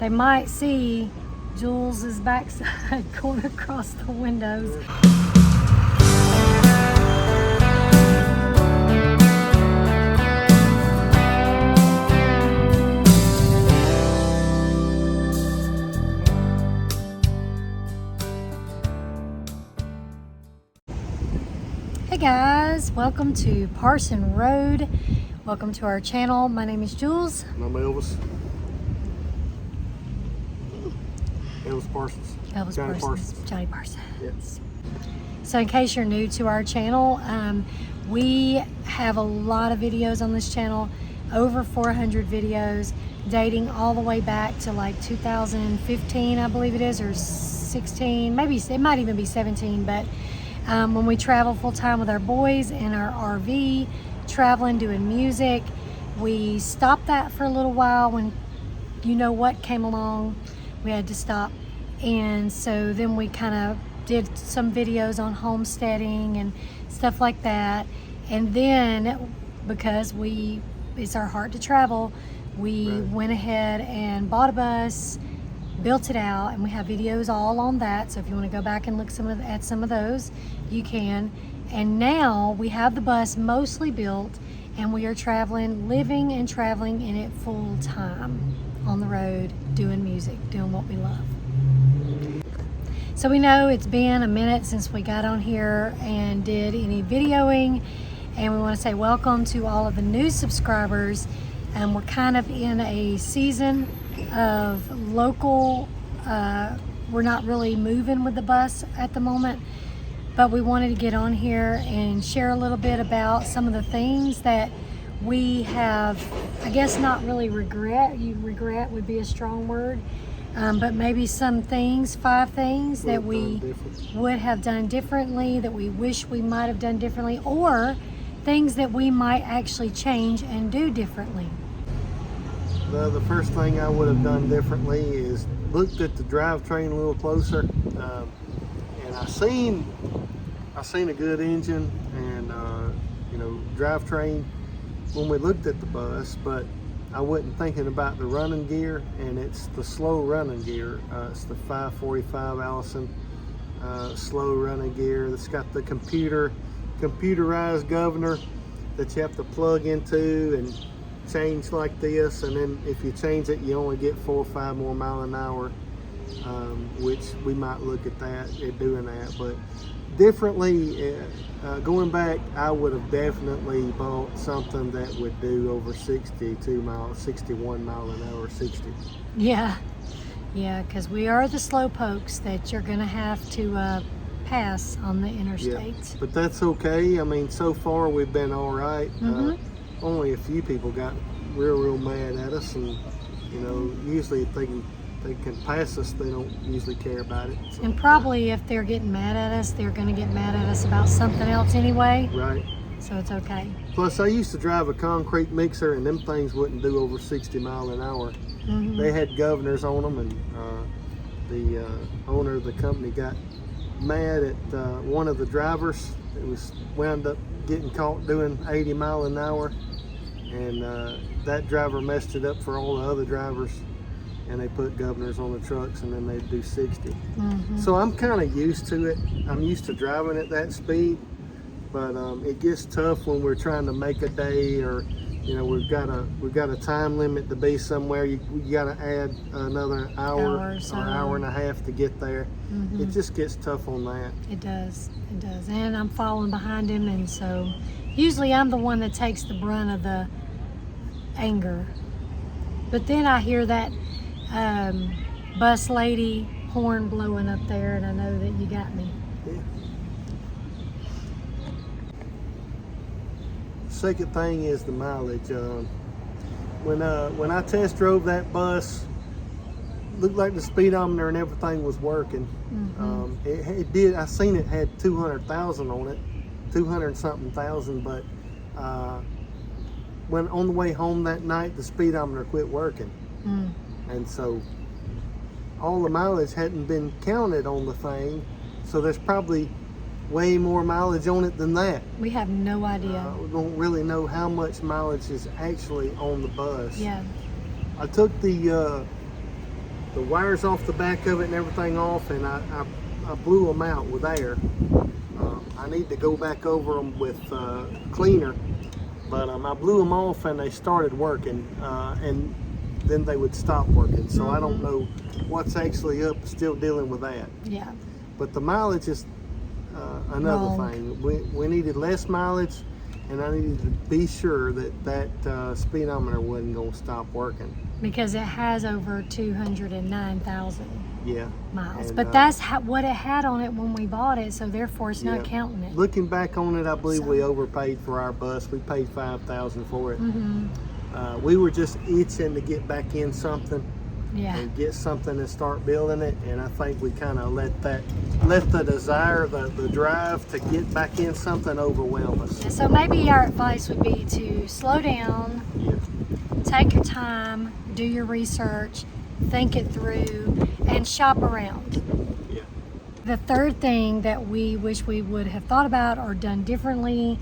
They might see Jules's backside going across the windows. Hey guys, welcome to Parson Road. Welcome to our channel. My name is Jules. And I'm Elvis. Elvis Parsons. Elvis Johnny Parsons. Johnny Parsons. Yes. So in case you're new to our channel, we have a lot of videos on this channel, over 400 videos, dating all the way back to like 2015, I believe it is, or 16, maybe it might even be 17, but when we travel full time with our boys in our RV, traveling, doing music, we stopped that for a little while when you know what came along. We had to stop, and so then we kind of did some videos on homesteading and stuff like that. And then because it's our heart to travel, we went ahead and bought a bus, built it out, and we have videos all on that. So if you want to go back and look at some of those, you can. And now we have the bus mostly built, and we are living and traveling in it full time on the road, doing music, doing what we love. So we know it's been a minute since we got on here and did any videoing, and we want to say welcome to all of the new subscribers. And we're kind of in a season of local, we're not really moving with the bus at the moment, but we wanted to get on here and share a little bit about some of the things that we have, I guess not really regret would be a strong word, but maybe some things, 5 things that we would have done differently, that we wish we might have done differently, or things that we might actually change and do differently. The first thing I would have done differently is looked at the drivetrain a little closer, and I seen a good engine and drivetrain when we looked at the bus, but I wasn't thinking about the running gear, and it's the slow running gear. It's the 545 Allison slow running gear that's got the computerized governor that you have to plug into and change like this, and then if you change it, you only get 4 or 5 more mile an hour, which we might look at doing that. But differently, going back, I would have definitely bought something that would do over 61 mile an hour, 60. Yeah, because we are the slow pokes that you're gonna have to pass on the interstate. Yeah, but that's okay. I mean, so far we've been all right. Only a few people got real mad at us, and usually if they can pass us, they don't usually care about it. So, and probably if they're getting mad at us, they're going to get mad at us about something else anyway. Right. So it's okay. Plus, I used to drive a concrete mixer, and them things wouldn't do over 60 mile an hour. They had governors on them, and the owner of the company got mad at one of the drivers. It was wound up getting caught doing 80 mile an hour, and that driver messed it up for all the other drivers, and they put governors on the trucks, and then they do 60. So I'm kind of used to it. I'm used to driving at that speed, but it gets tough when we're trying to make a day, or we've got a time limit to be somewhere. You got to add another hour or hour and a half to get there. It just gets tough on that. It does, and I'm following behind him, and so usually I'm the one that takes the brunt of the anger. But then I hear that bus lady horn blowing up there, and I know that you got me. Yeah. Second thing is the mileage. When I test drove that bus, looked like the speedometer and everything was working. It did. I seen it had 200,000 on it, 200 something thousand, but when on the way home that night, the speedometer quit working. And so all the mileage hadn't been counted on the thing, so there's probably way more mileage on it than that. We have no idea. We don't really know how much mileage is actually on the bus. Yeah. I took the the wires off the back of it and everything off, and I blew them out with air. I need to go back over them with cleaner, but I blew them off and they started working, and then they would stop working. So I don't know what's actually up, still dealing with that. Yeah. But the mileage is another thing. We needed less mileage, and I needed to be sure that speedometer wasn't going to stop working. Because it has over 209,000 miles. And, but that's what it had on it when we bought it, so therefore it's not counting it. Looking back on it, I believe we overpaid for our bus. We paid $5,000 for it. We were just itching to get back in something. And get something and start building it, and I think we kind of let the desire, the drive to get back in something overwhelm us. Yeah, so maybe our advice would be to slow down, take your time, do your research, think it through, and shop around. The third thing that we wish we would have thought about or done differently,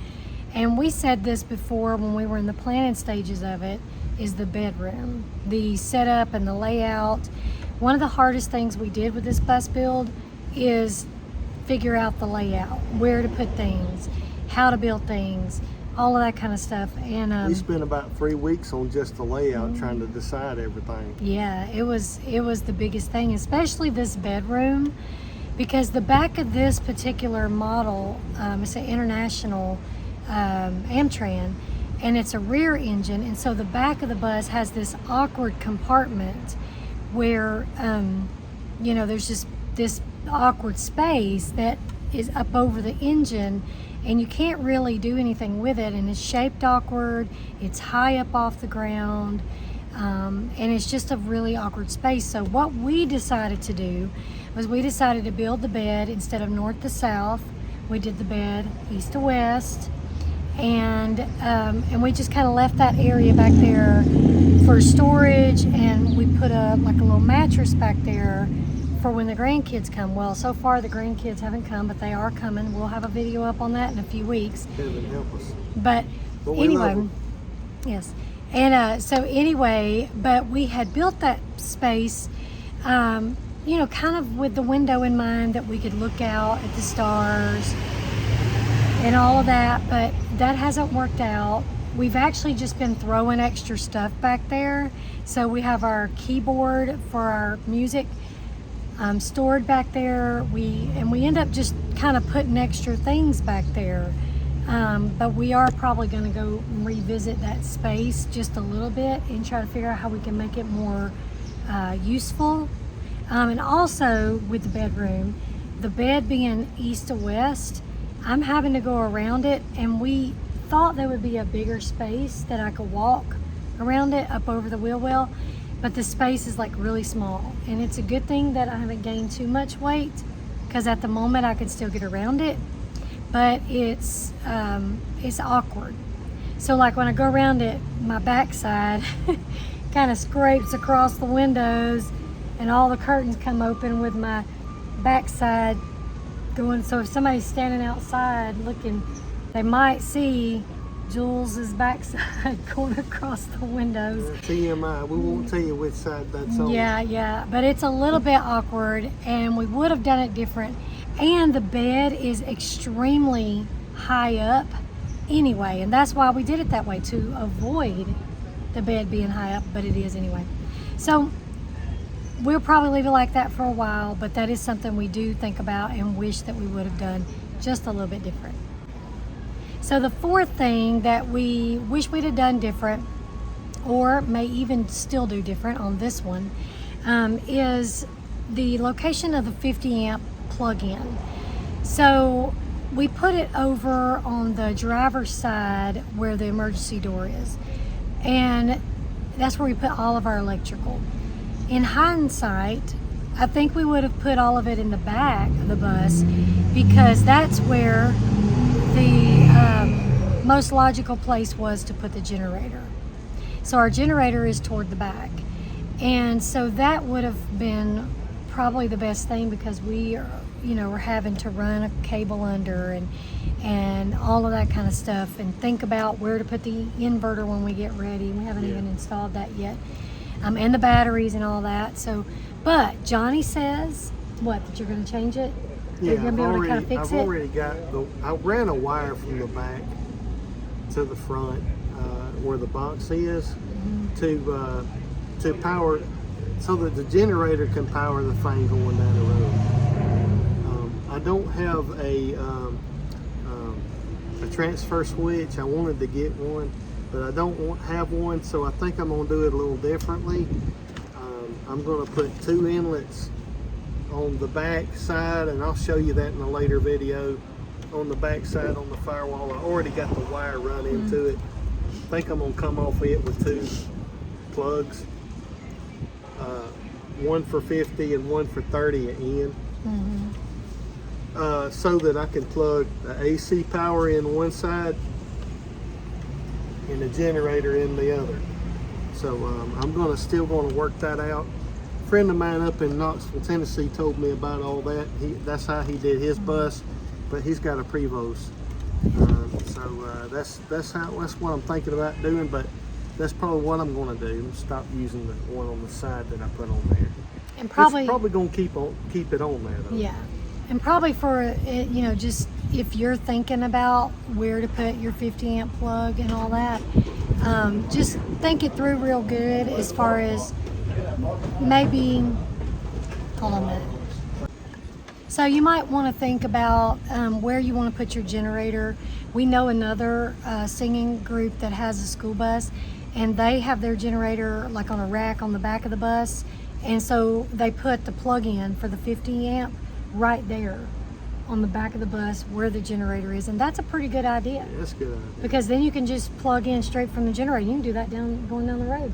and we said this before when we were in the planning stages of it, is the bedroom, the setup and the layout. One of the hardest things we did with this bus build is figure out the layout, where to put things, how to build things, all of that kind of stuff. And we spent about 3 weeks on just the layout, trying to decide everything. Yeah, it was the biggest thing, especially this bedroom, because the back of this particular model, it's an International Amtran, and it's a rear engine, and so the back of the bus has this awkward compartment where there's just this awkward space that is up over the engine, and you can't really do anything with it, and it's shaped awkward, it's high up off the ground, and it's just a really awkward space. So what we decided to do was we decided to build the bed instead of north to south. We did the bed east to west, and we just kind of left that area back there for storage, and we put a little mattress back there for when the grandkids come. Well, so far the grandkids haven't come, but they are coming. We'll have a video up on that in a few weeks. Heaven help us. But anyway, yes. And so anyway, but we had built that space, kind of with the window in mind that we could look out at the stars and all of that, but that hasn't worked out. We've actually just been throwing extra stuff back there. So we have our keyboard for our music stored back there. We end up just kind of putting extra things back there. But we are probably going to go revisit that space just a little bit and try to figure out how we can make it more useful. And also with the bedroom, the bed being east to west, I'm having to go around it, and we thought there would be a bigger space that I could walk around it up over the wheel well, but the space is like really small, and it's a good thing that I haven't gained too much weight, because at the moment I could still get around it, but it's awkward. So like when I go around it, my backside kind of scrapes across the windows, and all the curtains come open with my backside going. So if somebody's standing outside looking, they might see Jules's backside going across the windows. TMI, we won't tell you which side that's on. Yeah, but it's a little bit awkward, and we would have done it different. And the bed is extremely high up anyway, and that's why we did it that way, to avoid the bed being high up, but it is anyway. So we'll probably leave it like that for a while, but that is something we do think about and wish that we would have done just a little bit different. So the fourth thing that we wish we'd have done different, or may even still do different on this one, is the location of the 50 amp plug-in. So we put it over on the driver's side where the emergency door is, and that's where we put all of our electrical. In hindsight, I think we would have put all of it in the back of the bus, because that's where the most logical place was to put the generator. So our generator is toward the back, and so that would have been probably the best thing, because we are, we're having to run a cable under and all of that kind of stuff, and think about where to put the inverter when we get ready. We haven't even installed that yet. and the batteries and all that. So, but Johnny says, what, that you're going to change it? Yeah, You're going to be able to kind of fix I've it? already got I ran a wire from the back to the front where the box is to power, so that the generator can power the thing going down the road. I don't have a transfer switch. I wanted to get one, but I don't have one, so I think I'm going to do it a little differently. I'm going to put 2 inlets on the back side, and I'll show you that in a later video. On the back side on the firewall, I already got the wire run into it. I think I'm going to come off it with 2 plugs, one for 50 and one for 30 at end, so that I can plug the AC power in one side and the generator in the other. So I'm still going to work that out. A friend of mine up in Knoxville, Tennessee told me about all that. That's how he did his bus, but he's got a Prevost. That's what I'm thinking about doing, but that's probably what I'm going to do. Stop using the one on the side that I put on there. And probably going to keep it on there though. Yeah, and probably for just if you're thinking about where to put your 50 amp plug and all that, just think it through real good as far as maybe, hold on a minute. So you might want to think about where you want to put your generator. We know another singing group that has a school bus, and they have their generator like on a rack on the back of the bus, and so they put the plug-in for the 50 amp right there on the back of the bus where the generator is, and that's a pretty good idea. Yeah, that's a good idea. Because then you can just plug in straight from the generator. You can do that going down the road.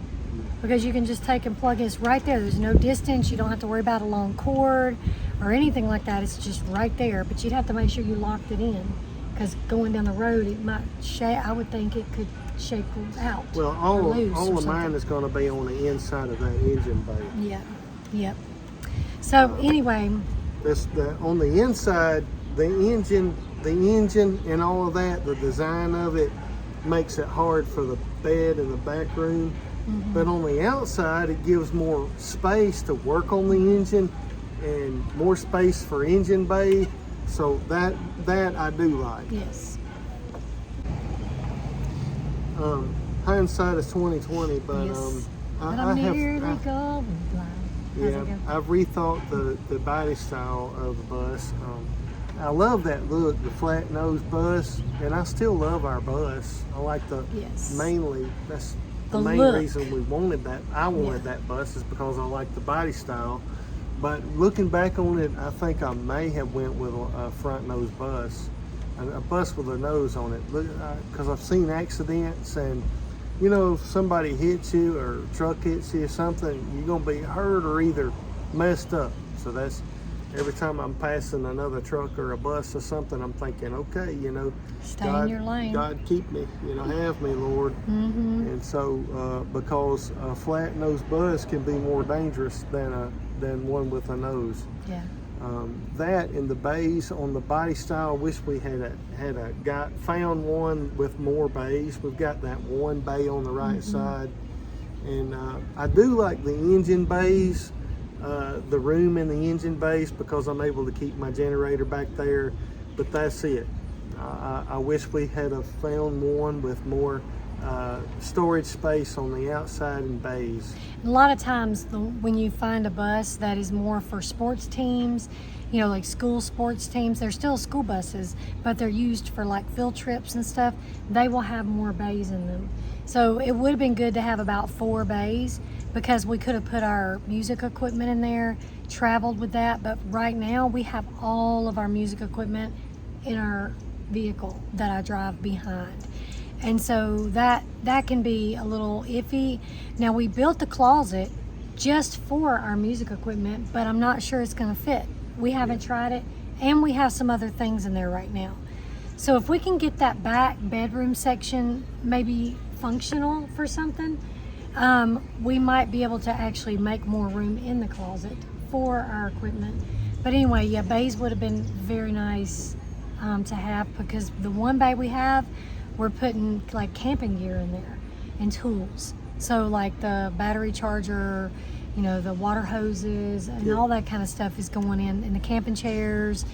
Because you can just take and plug in. It's right there. There's no distance. You don't have to worry about a long cord or anything like that. It's just right there. But you'd have to make sure you locked it in, because going down the road, it might shake. I would think it could shake out. Well, all of mine is going to be on the inside of that engine bay. Yeah. Yep. So anyway, on the inside, the engine and all of that, the design of it makes it hard for the bed in the back room. But on the outside, it gives more space to work on the engine and more space for engine bay. So that I do like. yes. Hindsight is 20/20, but Yes. I But I'm have nearly going blind. How's it go? I've rethought the body style of the bus. I love that look, the flat nose bus, and I still love our bus. I like mainly that's the main look. reason we wanted that. I wanted that bus is because I like the body style. But looking back on it, I think I may have went with a front nose bus, a bus with a nose on it. Because I've seen accidents, and if somebody hits you or a truck hits you or something, you're gonna be hurt or either messed up. So that's every time I'm passing another truck or a bus or something, I'm thinking, okay, Stay in your lane. God keep me, have me, Lord. And so, because a flat nose bus can be more dangerous than one with a nose. Yeah. That and the bays on the body style, wish we had found one with more bays. We've got that one bay on the right side, and I do like the engine bays, the room in the engine bays, because I'm able to keep my generator back there. But that's it. I wish we had found one with more storage space on the outside and bays. A lot of times when you find a bus that is more for sports teams, like school sports teams, they're still school buses, but they're used for like field trips and stuff. They will have more bays in them. So it would have been good to have about 4 bays, because we could have put our music equipment in there, traveled with that. But right now we have all of our music equipment in our vehicle that I drive behind. And so that can be a little iffy. Now, we built the closet just for our music equipment, but I'm not sure it's gonna fit. We haven't tried it, and we have some other things in there right now. So if we can get that back bedroom section maybe functional for something, we might be able to actually make more room in the closet for our equipment. But anyway, yeah, bays would have been very nice to have, because the one bay we have, we're putting like camping gear in there and tools. So like the battery charger, you know, the water hoses and all that kind of stuff is going in, and the camping chairs,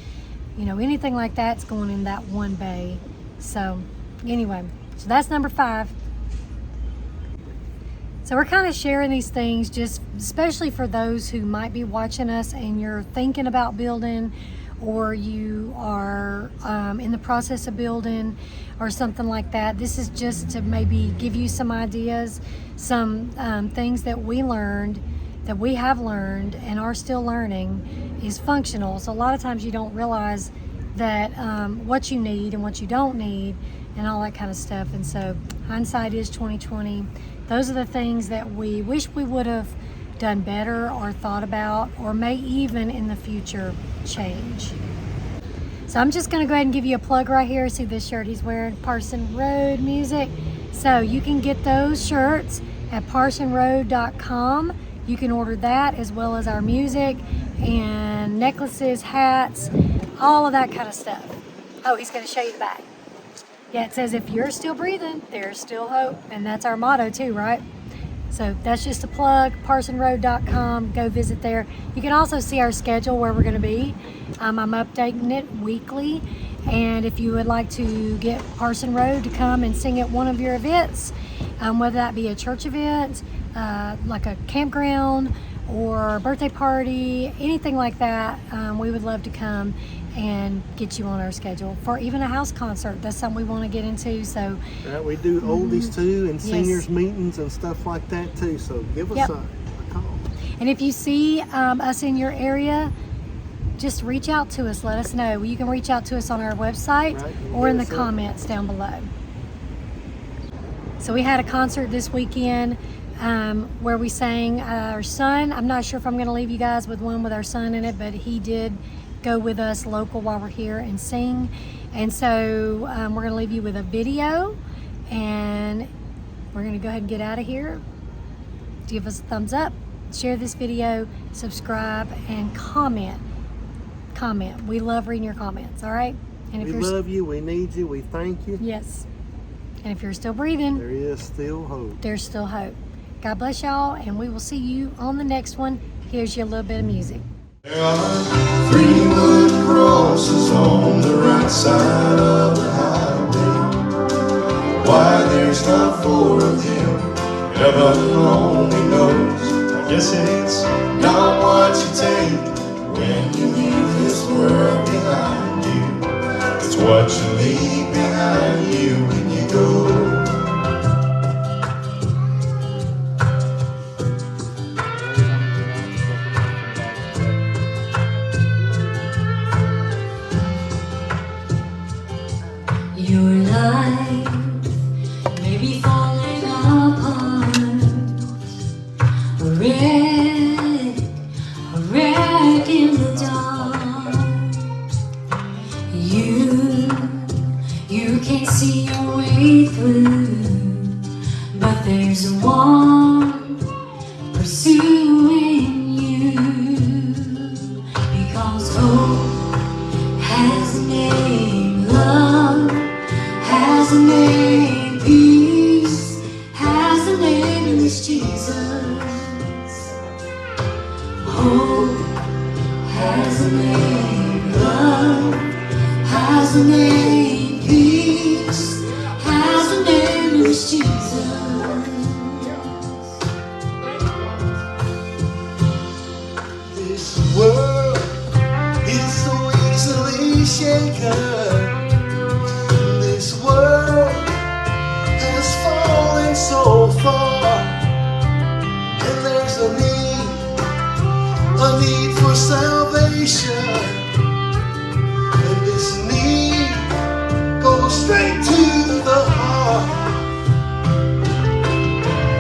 you know, anything like that's going in that one bay. So anyway, so that's number 5. So we're kind of sharing these things just especially for those who might be watching us and you're thinking about building, or you are in the process of building or something like that. This is just to maybe give you some ideas, some things that we learned, that we have learned and are still learning is functional. So a lot of times you don't realize that what you need and what you don't need and all that kind of stuff. And so hindsight is 2020. Those are the things that we wish we would have done better or thought about, or may even in the future change. So I'm just going to go ahead and give you a plug right here. See this shirt he's wearing, Parsonroadmusic. So you can get those shirts at parsonroad.com. You can order that as well as our music and necklaces, hats, all of that kind of stuff. Oh, he's going to show you the back. Yeah, it says if you're still breathing, there's still hope. And that's our motto too, right? So that's just a plug, parsonroad.com. Go visit there. You can also see our schedule where we're going to be. I'm updating it weekly. And if you would like to get Parson Road to come and sing at one of your events, whether that be a church event, like a campground or a birthday party, anything like that, we would love to come and get you on our schedule for even a house concert. That's something we want to get into. So we do oldies too, and seniors meetings and stuff like that too. So give us a call. And if you see us in your area, just reach out to us. Let us know. You can reach out to us on our website or in the comments down below. So we had a concert this weekend where we sang our son. I'm not sure if I'm going to leave you guys with one with our son in it, but he did go with us local while we're here and sing. And so we're going to leave you with a video, and we're going to go ahead and get out of here. Give us a thumbs up, share this video, subscribe, and comment. We love reading your comments. All right. And if we love you, we need you, we thank you. Yes. And if you're still breathing, there is still hope. There's still hope. God bless y'all, and we will see you on the next one. Here's your little bit of music. There are 3 wooden crosses on the right side of the highway. Why there's not 4 of them, heaven only knows. I guess it's not what you take when you leave this world behind you. It's what you leave behind you when you go. Your life may be falling apart, a wreck in the dark. You can't see your way through, but there's one pursuing you, because hope has a name, love has a name, peace has a name, and it's Jesus. Hope has a name, love has a name, peace has a name, and it's Jesus. This world is so easily shaken. This world has fallen so far, and there's a need for salvation, and this need goes straight to the heart.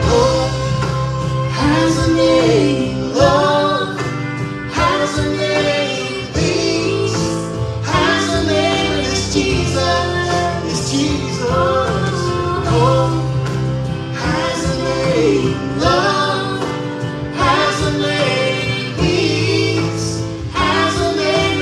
Hope has a name, love has a name, peace has a name, and it's Jesus, Jesus. Hope has a name, love has a name, peace has a name,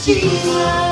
Jesus.